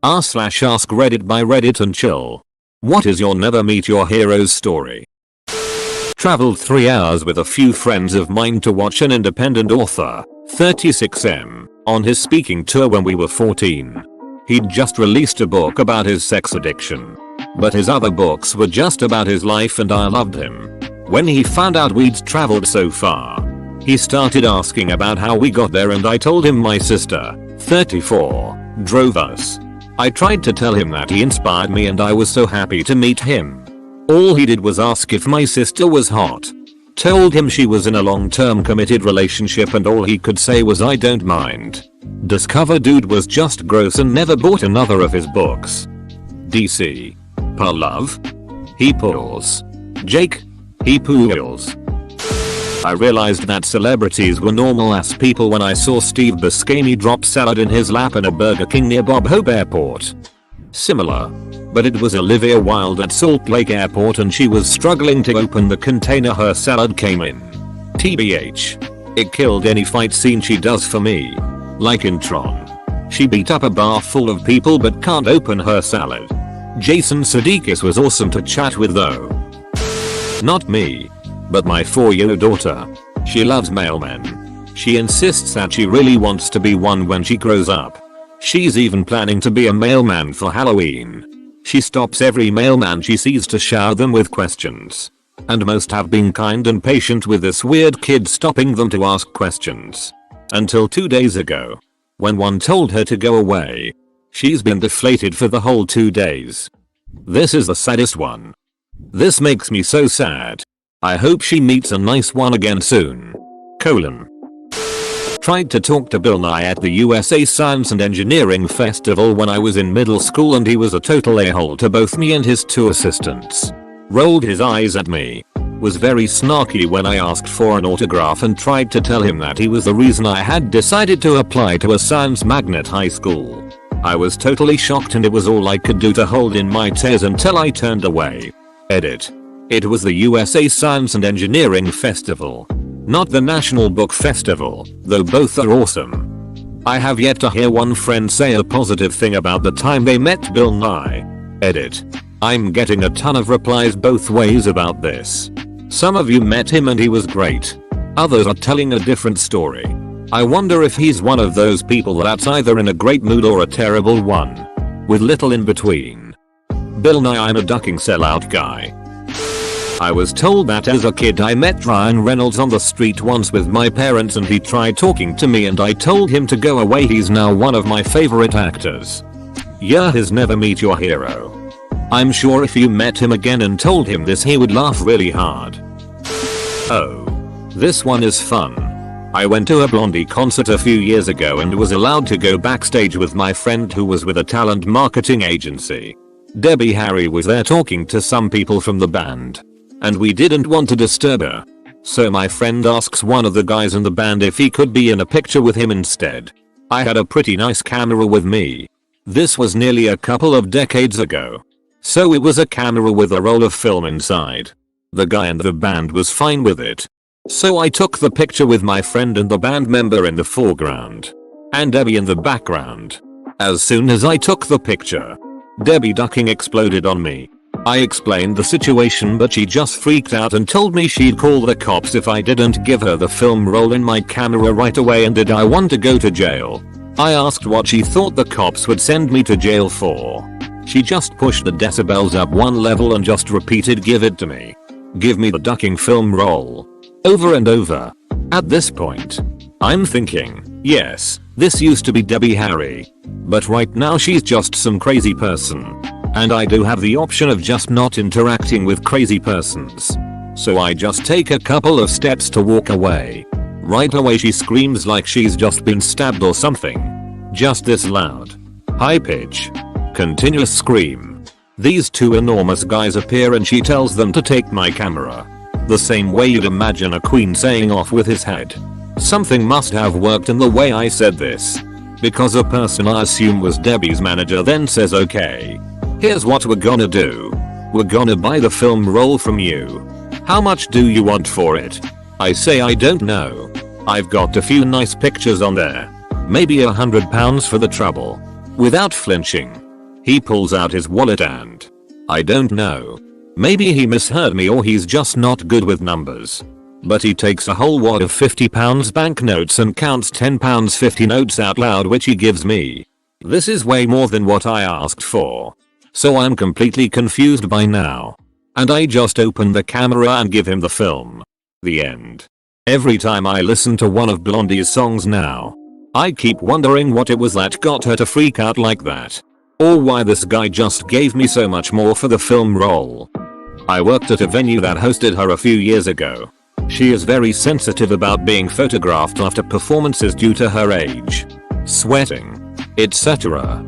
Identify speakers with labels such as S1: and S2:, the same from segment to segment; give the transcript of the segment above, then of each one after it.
S1: r/AskReddit by Reddit and chill. What is your never meet your hero's story? Traveled 3 hours with a few friends of mine to watch an independent author, 36M, on his speaking tour when we were 14. He'd just released a book about his sex addiction. But his other books were just about his life and I loved him. When he found out we'd traveled so far, he started asking about how we got there and I told him my sister, 34, drove us. I tried to tell him that he inspired me and I was so happy to meet him. All he did was ask if my sister was hot. Told him she was in a long-term committed relationship and all he could say was I don't mind. Discover dude was just gross and never bought another of his books. DC. Per love? He pulls. Jake? He pools. I realized that celebrities were normal ass people when I saw Steve Buscemi drop salad in his lap in a Burger King near Bob Hope Airport. Similar. But it was Olivia Wilde at Salt Lake Airport and she was struggling to open the container her salad came in. TBH. It killed any fight scene she does for me. Like in Tron. She beat up a bar full of people but can't open her salad. Jason Sudeikis was awesome to chat with though. Not me. But my 4-year-old daughter. She loves mailmen. She insists that she really wants to be one when she grows up. She's even planning to be a mailman for Halloween. She stops every mailman she sees to shower them with questions. And most have been kind and patient with this weird kid stopping them to ask questions. Until 2 days ago. When one told her to go away. She's been deflated for the whole 2 days. This is the saddest one. This makes me so sad. I hope she meets a nice one again soon. Tried to talk to Bill Nye at the USA Science and Engineering Festival when I was in middle school and he was a total a-hole to both me and his 2 assistants. Rolled his eyes at me. Was very snarky when I asked for an autograph and tried to tell him that he was the reason I had decided to apply to a science magnet high school. I was totally shocked and it was all I could do to hold in my tears until I turned away. Edit. It was the USA Science and Engineering Festival. Not the National Book Festival, though both are awesome. I have yet to hear one friend say a positive thing about the time they met Bill Nye. Edit. I'm getting a ton of replies both ways about this. Some of you met him and he was great. Others are telling a different story. I wonder if he's one of those people that's either in a great mood or a terrible one. With little in between. Bill Nye, I'm a ducking sellout guy. I was told that as a kid I met Ryan Reynolds on the street once with my parents and he tried talking to me and I told him to go away. He's now one of my favorite actors. Yeah, his never meet your hero. I'm sure if you met him again and told him this he would laugh really hard. Oh. This one is fun. I went to a Blondie concert a few years ago and was allowed to go backstage with my friend who was with a talent marketing agency. Debbie Harry was there talking to some people from the band. And we didn't want to disturb her. So my friend asks one of the guys in the band if he could be in a picture with him instead. I had a pretty nice camera with me. This was nearly a couple of decades ago. So it was a camera with a roll of film inside. The guy in the band was fine with it. So I took the picture with my friend and the band member in the foreground. And Debbie in the background. As soon as I took the picture, Debbie ducking exploded on me. I explained the situation but she just freaked out and told me she'd call the cops if I didn't give her the film roll in my camera right away and did I want to go to jail. I asked what she thought the cops would send me to jail for. She just pushed the decibels up one level and just repeated give it to me. Give me the ducking film roll. Over and over. At this point, I'm thinking, yes, this used to be Debbie Harry. But right now she's just some crazy person. And I do have the option of just not interacting with crazy persons. So I just take a couple of steps to walk away. Right away she screams like she's just been stabbed or something. Just this loud. High pitch. Continuous scream. These 2 enormous guys appear and she tells them to take my camera. The same way you'd imagine a queen saying off with his head. Something must have worked in the way I said this. Because a person I assume was Debbie's manager then says okay. Here's what we're gonna do. We're gonna buy the film roll from you. How much do you want for it? I say I don't know. I've got a few nice pictures on there. Maybe £100 for the trouble. Without flinching, He pulls out his wallet and I don't know. Maybe he misheard me or he's just not good with numbers. But he takes a whole wad of £50 banknotes and counts £10 notes out loud, which he gives me. This is way more than what I asked for. So I'm completely confused by now. And I just open the camera and give him the film. The end. Every time I listen to one of Blondie's songs now, I keep wondering what it was that got her to freak out like that. Or why this guy just gave me so much more for the film role. I worked at a venue that hosted her a few years ago. She is very sensitive about being photographed after performances due to her age, sweating, etc.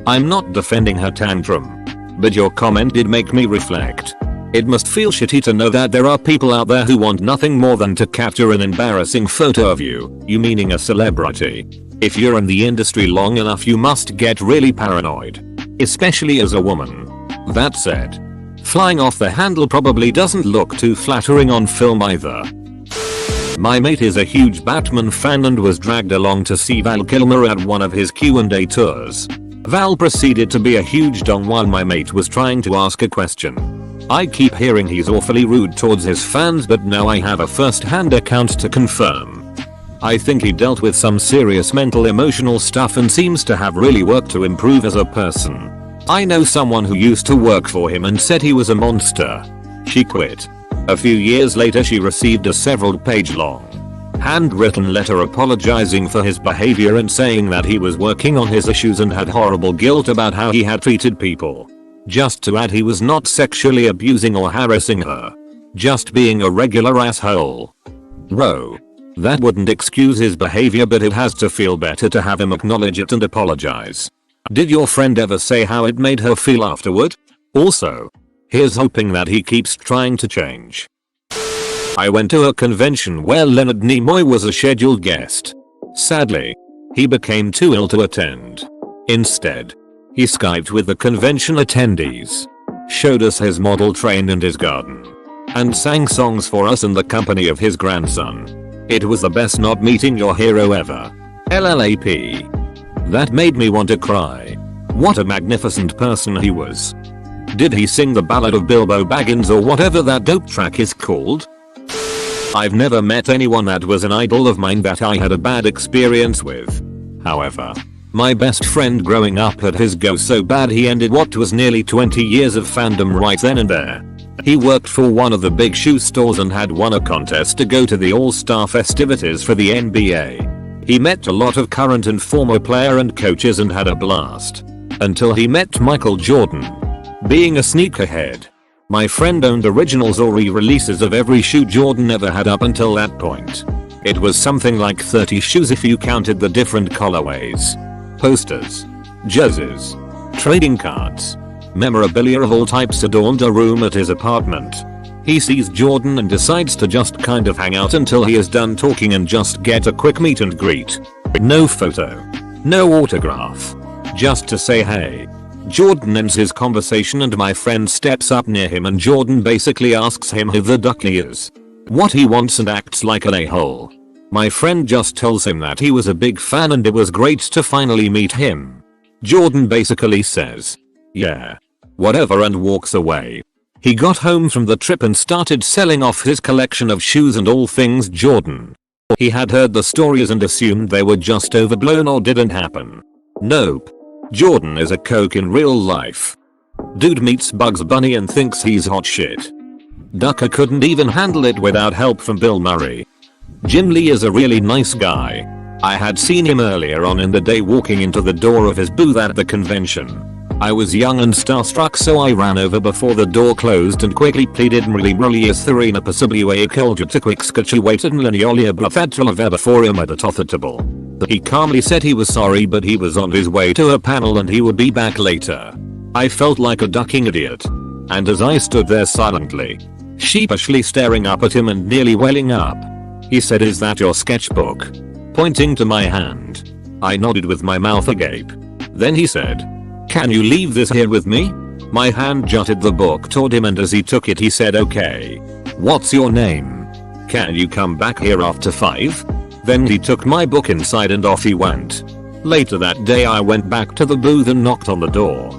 S1: I'm not defending her tantrum, but your comment did make me reflect. It must feel shitty to know that there are people out there who want nothing more than to capture an embarrassing photo of you meaning a celebrity. If you're in the industry long enough, you must get really paranoid, especially as a woman. That said, flying off the handle probably doesn't look too flattering on film either. My mate is a huge Batman fan and was dragged along to see Val Kilmer at one of his Q&A tours. Val proceeded to be a huge dong while my mate was trying to ask a question. I keep hearing he's awfully rude towards his fans, but now I have a first-hand account to confirm. I think he dealt with some serious mental emotional stuff and seems to have really worked to improve as a person. I know someone who used to work for him and said he was a monster. She quit. A few years later she received a several-page long, handwritten letter apologizing for his behavior and saying that he was working on his issues and had horrible guilt about how he had treated people. Just to add, he was not sexually abusing or harassing her, just being a regular asshole. Bro. That wouldn't excuse his behavior, but it has to feel better to have him acknowledge it and apologize. Did your friend ever say how it made her feel afterward? Also, here's hoping that he keeps trying to change. I went to a convention where Leonard Nimoy was a scheduled guest. Sadly, he became too ill to attend. Instead, he Skyped with the convention attendees, showed us his model train and his garden, and sang songs for us in the company of his grandson. It was the best not meeting your hero ever. LLAP. That made me want to cry. What a magnificent person he was. Did he sing the Ballad of Bilbo Baggins or whatever that dope track is called? I've never met anyone that was an idol of mine that I had a bad experience with. However, my best friend growing up had his go so bad he ended what was nearly 20 years of fandom right then and there. He worked for one of the big shoe stores and had won a contest to go to the All-Star festivities for the NBA. He met a lot of current and former player and coaches and had a blast. Until he met Michael Jordan. Being a sneakerhead, my friend owned originals or re-releases of every shoe Jordan ever had up until that point. It was something like 30 shoes if you counted the different colorways. Posters, jerseys, trading cards, memorabilia of all types adorned a room at his apartment. He sees Jordan and decides to just kind of hang out until he is done talking and just get a quick meet and greet. No photo. No autograph. Just to say hey. Jordan ends his conversation and my friend steps up near him and Jordan basically asks him who the duck he is, what he wants, and acts like an a-hole. My friend just tells him that he was a big fan and it was great to finally meet him. Jordan basically says, yeah, whatever, and walks away. He got home from the trip and started selling off his collection of shoes and all things Jordan. He had heard the stories and assumed they were just overblown or didn't happen. Nope. Jordan is a coke in real life. Dude meets Bugs Bunny and thinks he's hot shit. Ducker couldn't even handle it without help from Bill Murray. Jim Lee is a really nice guy. I had seen him earlier on in the day walking into the door of his booth at the convention. I was young and starstruck, so I ran over before the door closed and quickly pleaded really is Therina Pasubwa Kilja quick sketchuated and Linyolia Buffetula before him at the He calmly said he was sorry but he was on his way to a panel and he would be back later. I felt like a ducking idiot. And as I stood there silently, sheepishly staring up at him and nearly welling up, he said, "Is that your sketchbook?" Pointing to my hand. I nodded with my mouth agape. Then he said, "Can you leave this here with me?" My hand jutted the book toward him and as he took it he said, "Okay. What's your name? Can you come back here after 5? Then he took my book inside and off he went. Later that day I went back to the booth and knocked on the door.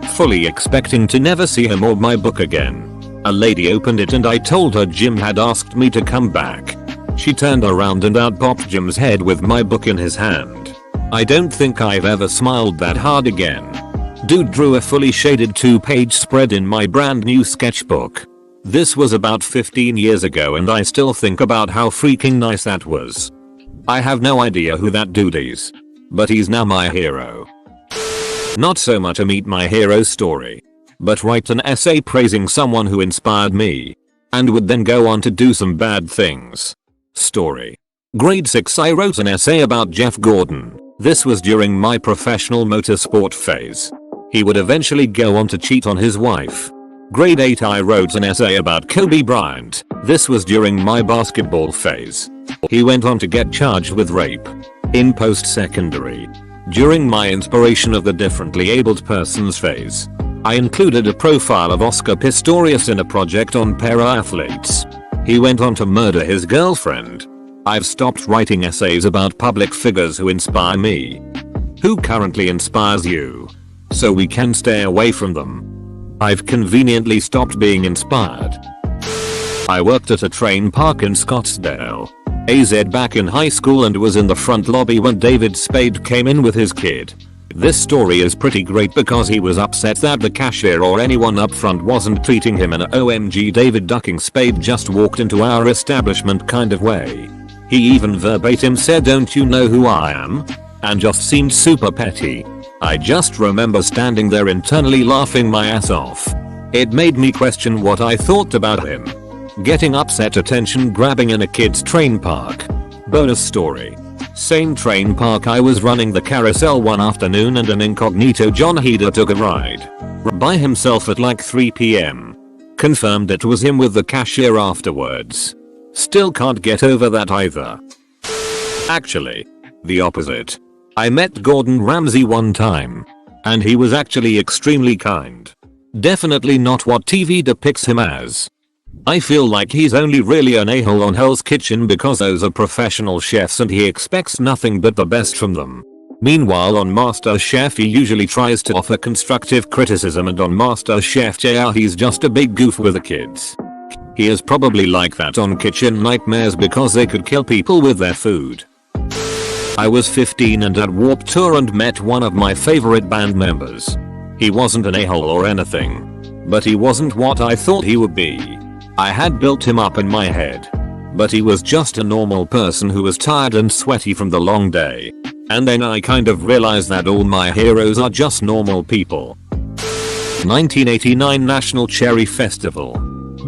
S1: fully expecting to never see him or my book again. A lady opened it and I told her Jim had asked me to come back. She turned around and out popped Jim's head with my book in his hand. I don't think I've ever smiled that hard again. Dude drew a fully shaded 2-page spread in my brand new sketchbook. This was about 15 years ago and I still think about how freaking nice that was. I have no idea who that dude is, but he's now my hero. Not so much a meet my hero story, but write an essay praising someone who inspired me and would then go on to do some bad things. Story. Grade 6 I wrote an essay about Jeff Gordon. This was during my professional motorsport phase. He would eventually go on to cheat on his wife. Grade 8 I wrote an essay about Kobe Bryant. This was during my basketball phase. He went on to get charged with rape. In post-secondary, during my inspiration of the differently abled persons phase, I included a profile of Oscar Pistorius in a project on para-athletes. He went on to murder his girlfriend. I've stopped writing essays about public figures who inspire me. Who currently inspires you? So we can stay away from them. I've conveniently stopped being inspired. I worked at a train park in Scottsdale, AZ back in high school and was in the front lobby when David Spade came in with his kid. This story is pretty great because he was upset that the cashier or anyone up front wasn't treating him in a OMG David ducking Spade just walked into our establishment kind of way. He even verbatim said don't you know who I am? And just seemed super petty. I just remember standing there internally laughing my ass off. It made me question what I thought about him. Getting upset attention grabbing in a kid's train park. Bonus story. Same train park I was running the carousel one afternoon and an incognito John Heder took a ride by himself at like 3 PM. Confirmed it was him with the cashier afterwards. Still can't get over that either. Actually, the opposite. I met Gordon Ramsay one time, and he was actually extremely kind. Definitely not what TV depicts him as. I feel like he's only really an a-hole on Hell's Kitchen because those are professional chefs and he expects nothing but the best from them. Meanwhile on MasterChef he usually tries to offer constructive criticism and on MasterChef JR he's just a big goof with the kids. He is probably like that on Kitchen Nightmares because they could kill people with their food. I was 15 and at Warped Tour and met one of my favorite band members. He wasn't an a-hole or anything, but he wasn't what I thought he would be. I had built him up in my head, but he was just a normal person who was tired and sweaty from the long day. And then I kind of realized that all my heroes are just normal people. 1989 National Cherry Festival.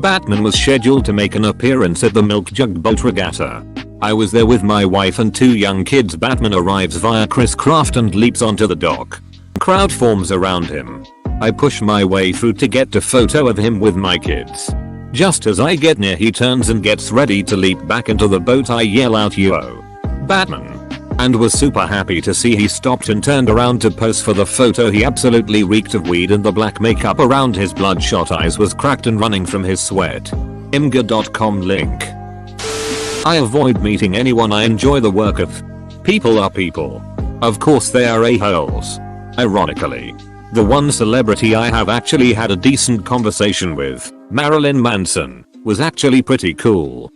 S1: Batman was scheduled to make an appearance at the Milk Jug Boat Regatta. I was there with my wife and 2 young kids. Batman arrives via Chris Craft and leaps onto the dock. Crowd forms around him. I push my way through to get a photo of him with my kids. Just as I get near he turns and gets ready to leap back into the boat. I yell out yo, Batman. And was super happy to see he stopped and turned around to pose for the photo. He absolutely reeked of weed and the black makeup around his bloodshot eyes was cracked and running from his sweat. Imgur.com link. I avoid meeting anyone I enjoy the work of. People are people. Of course they are a-holes. Ironically, the one celebrity I have actually had a decent conversation with, Marilyn Manson, was actually pretty cool.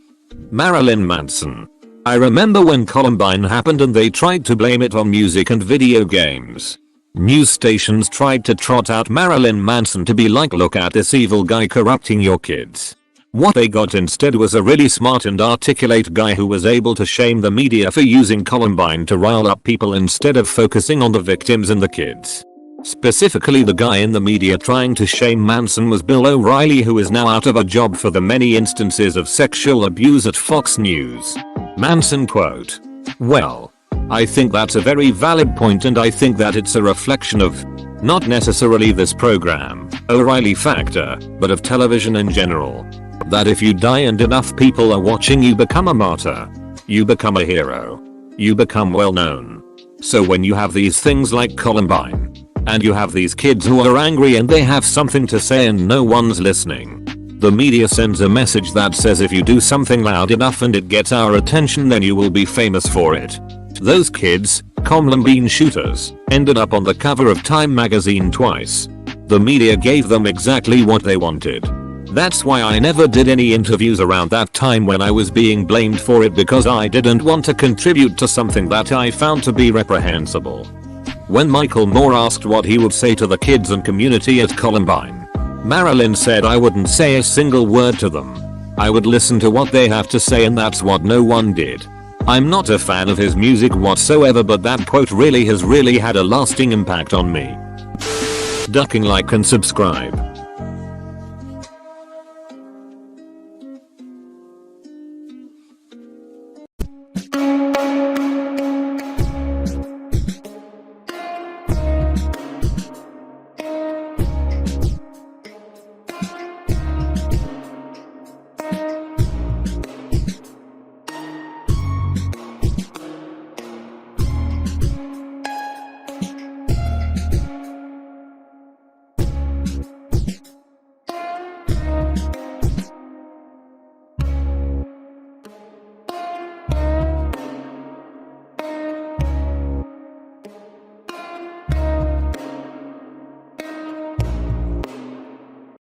S1: Marilyn Manson. I remember when Columbine happened and they tried to blame it on music and video games. News stations tried to trot out Marilyn Manson to be like, look at this evil guy corrupting your kids. What they got instead was a really smart and articulate guy who was able to shame the media for using Columbine to rile up people instead of focusing on the victims and the kids. Specifically the guy in the media trying to shame Manson was Bill O'Reilly, who is now out of a job for the many instances of sexual abuse at Fox News. Manson quote. Well, I think that's a very valid point and I think that it's a reflection of not necessarily this program, O'Reilly factor, but of television in general. That if you die and enough people are watching you become a martyr. You become a hero. You become well known. So when you have these things like Columbine, and you have these kids who are angry and they have something to say and no one's listening, the media sends a message that says if you do something loud enough and it gets our attention then you will be famous for it. Those kids, Columbine shooters, ended up on the cover of Time magazine twice. The media gave them exactly what they wanted. That's why I never did any interviews around that time when I was being blamed for it, because I didn't want to contribute to something that I found to be reprehensible. When Michael Moore asked what he would say to the kids and community at Columbine, Marilyn said, "I wouldn't say a single word to them. I would listen to what they have to say, and that's what no one did." I'm not a fan of his music whatsoever, but that quote has really had a lasting impact on me. Ducking like and subscribe.